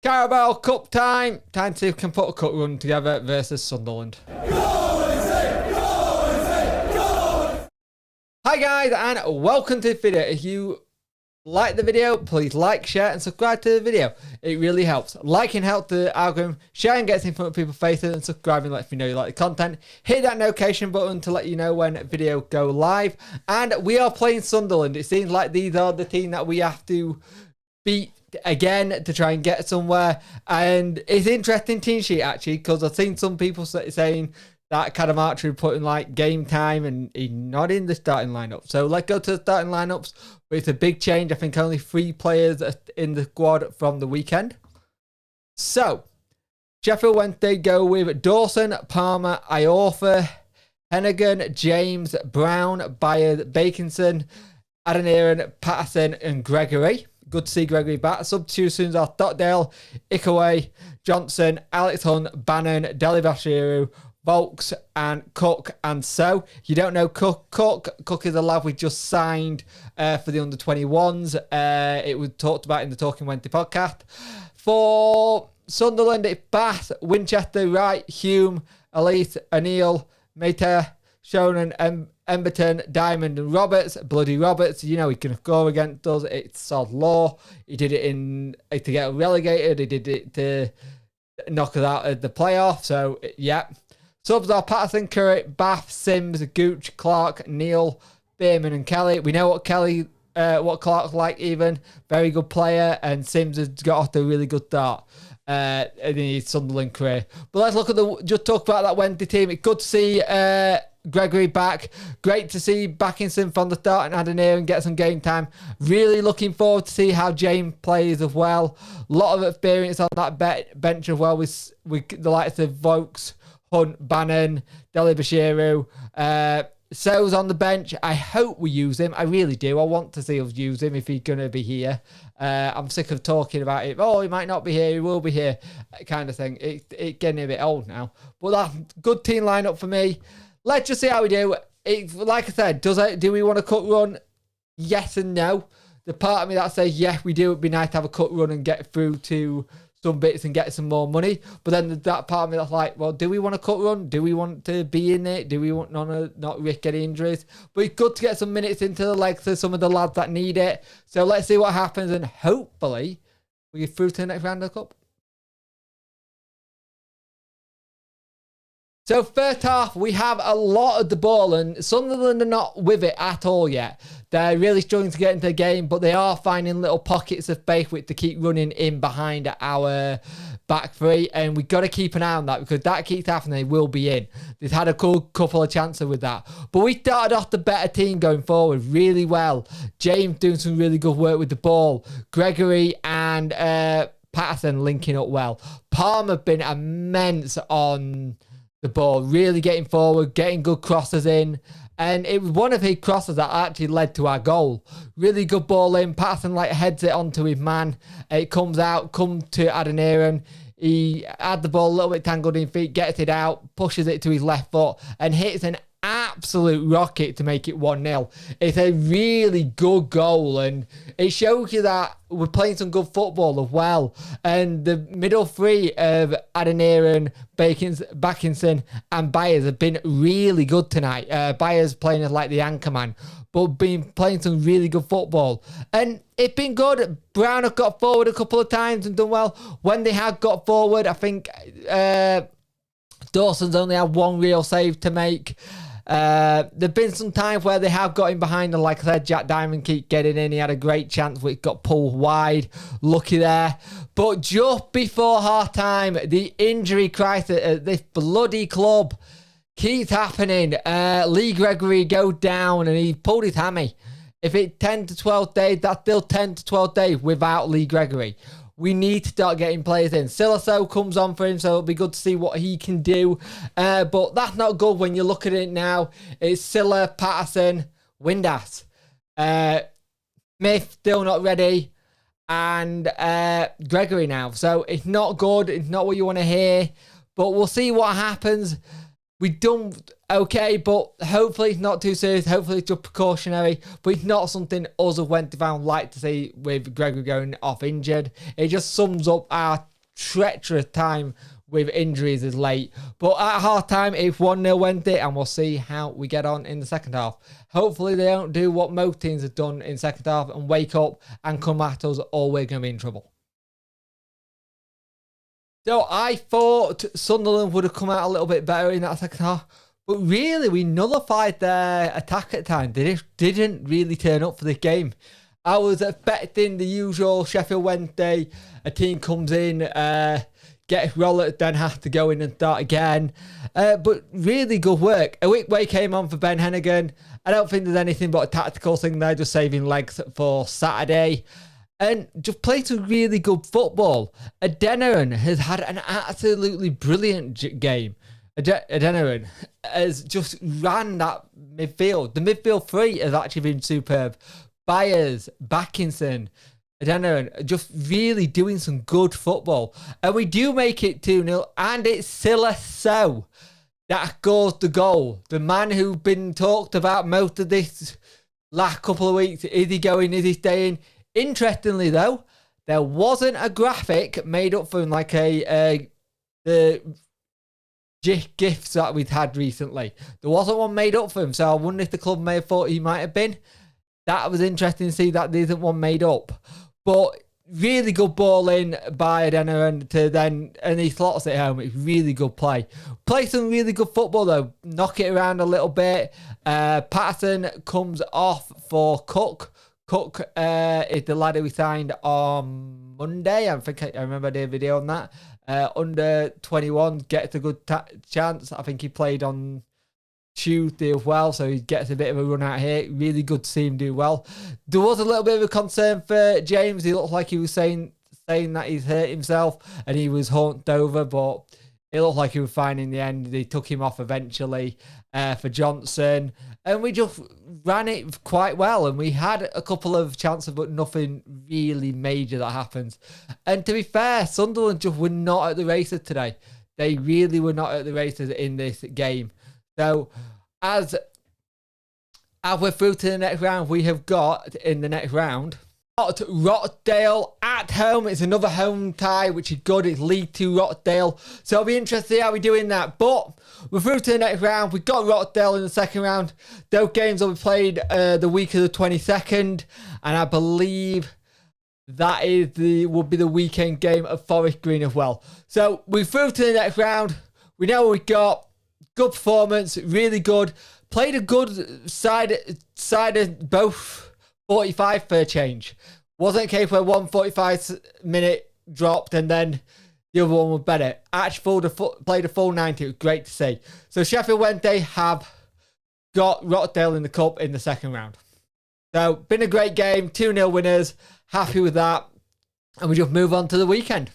Carabao Cup time. Time to see if we can put a cup run together versus Sunderland. Hi guys, and welcome to the video. If you like the video, please like, share, and subscribe to the video. It really helps. Liking helps the algorithm, sharing gets in front of people's faces, and subscribing lets me know you like the content. Hit that notification button to let you know when videos go live. And we are playing Sunderland. It seems like these are the team that we have to beat again to try and get somewhere. And it's interesting team sheet actually, because I've seen some people saying that Carabao put in like game time and he's not in the starting lineup. So let's go to the starting lineups. But it's a big change. I think only 3 players in the squad from the weekend. So Sheffield Wednesday go with Dawson, Palmer, Iorfa, Hennigan, James, Brown, Byers, Bakinson, Adeniran, Patterson, and Gregory. Good to see Gregory back. Substitutions are Stockdale, Ikaway, Johnson, Alex Hunt, Bannon, Delibashiru, Volks, and Cook. And so, you don't know Cook is a lad we just signed for the under-21s. It was talked about in the Talking Wednesday podcast. For Sunderland, it's Bath, Winchester, Wright, Hume, Elise, O'Neill, Meta, Shonen, Emberton, Diamond, and Roberts. Bloody Roberts, you know he can score against us. It's sod law. He did it to get relegated. He did it to knock us out of the playoff. So, yeah. Subs are Patterson, Curry, Bath, Sims, Gooch, Clark, Neil, Beerman, and Kelly. We know what Clark's like even. Very good player. And Sims has got off to a really good start in his Sunderland career. But let's look at just talk about that Wednesday team. It's good to see Gregory back. Great to see Backinson from the start and Adeniran and get some game time. Really looking forward to see how James plays as well. A lot of experience on that bench as well with the likes of Volks, Hunt, Bannon, Delibashiru. So's on the bench. I hope we use him. I really do. I want to see us use him if he's going to be here. I'm sick of talking about it. Oh, he might not be here. He will be here. Kind of thing. It's getting a bit old now. But that's a good team lineup for me. Let's just see how we do. Like I said, do we want a cut run? Yes and no. The part of me that says, yeah, we do. It'd be nice to have a cut run and get through to some bits and get some more money. But then that part of me that's like, well, do we want a cut run? Do we want to be in it? Do we want not risk any injuries? But it's good to get some minutes into the legs of some of the lads that need it. So let's see what happens, and hopefully we get through to the next round of the cup. So first half, we have a lot of the ball, and Sunderland are not with it at all yet. They're really struggling to get into the game, but they are finding little pockets of space which to keep running in behind our back three, and we've got to keep an eye on that because that keeps happening, they will be in. They've had a cool couple of chances with that. But we started off the better team going forward really well. James doing some really good work with the ball. Gregory and Patterson linking up well. Palmer have been immense on the ball, really getting forward, getting good crosses in, and it was one of his crosses that actually led to our goal. Really good ball in. Patterson heads it onto his man. It comes out, come to Adeniran. He had the ball a little bit tangled in feet, gets it out, pushes it to his left foot, and hits an absolute rocket to make it 1-0. It's a really good goal, and it shows you that we're playing some good football as well. And the middle three of Adeniran, Backinson, and Byers have been really good tonight. Byers playing as like the anchor man, but been playing some really good football. And it's been good. Brown have got forward a couple of times and done well. When they have got forward, I think Dawson's only had one real save to make. There've been some times where they have got in behind, and like I said, Jack Diamond keep getting in. He had a great chance which got pulled wide. Lucky there. But just before half time, the injury crisis at this bloody club keeps happening. Lee Gregory goes down and he pulled his hammy. If it's 10 to 12 days, that's still 10 to 12 days without Lee Gregory. We need to start getting players in. Silaso comes on for him, so it'll be good to see what he can do. But that's not good when you look at it now. It's Silla, Patterson, Windass. Smith still not ready. And Gregory now. So it's not good. It's not what you want to hear. But we'll see what happens. We've done okay, but hopefully it's not too serious. Hopefully it's just precautionary. But it's not something us as Wednesday fans like to see with Gregory going off injured. It just sums up our treacherous time with injuries is late. But at half time, it's 1-0 Wednesday, and we'll see how we get on in the second half. Hopefully they don't do what most teams have done in second half and wake up and come at us, or we're going to be in trouble. So I thought Sunderland would have come out a little bit better in that second half. But really, we nullified their attack at the time. They just didn't really turn up for this game. I was expecting the usual Sheffield Wednesday. A team comes in, gets rollered, then has to go in and start again. But really good work. A week way came on for Ben Hennigan. I don't think there's anything but a tactical thing there, just saving legs for Saturday. And just played some really good football. Adeniran has had an absolutely brilliant game. Adeniran has just ran that midfield. The midfield three has actually been superb. Byers, Backinson, Adeniran just really doing some good football. And we do make it 2-0, and it's Silas that goes the goal. The man who's been talked about most of this last couple of weeks. Is he going? Is he staying? Interestingly, though, there wasn't a graphic made up for him like the GIFs that we've had recently. There wasn't one made up for him, so I wonder if the club may have thought he might have been. That was interesting to see that there isn't one made up. But really good ball in by Adeniran to then, and he slots it home. It's really good play. Play some really good football though. Knock it around a little bit. Patterson comes off for Cook. Cook is the lad who we signed on Monday. I think I remember the video on that. Under 21 gets a good chance. I think he played on Tuesday as well, so he gets a bit of a run out here. Really good to see him do well. There was a little bit of a concern for James. He looked like he was saying that he's hurt himself and he was hunched over, but it looked like he was fine in the end. They took him off eventually for Johnson, and we just ran it quite well. And we had a couple of chances, but nothing really major that happens. And to be fair, Sunderland just were not at the races today. They really were not at the races in this game. So as we're through to the next round, we have got in the next round Rochdale at home. It's another home tie, which is good. It's League 2 Rochdale. So I'll be interested to see how we do in that. But we're through to the next round. We've got Rochdale in the second round. Those games will be played the week of the 22nd. And I believe that will be the weekend game of Forest Green as well. So we're through to the next round. We know what we've got. Good performance, really good. Played a good side of both 45 for a change. Wasn't a case where one 45-minute dropped and then the other one was better. Actually played a full 90. It was great to see. So Sheffield Wednesday have got Rochdale in the cup in the second round. So been a great game. 2-0 winners. Happy with that. And we just move on to the weekend.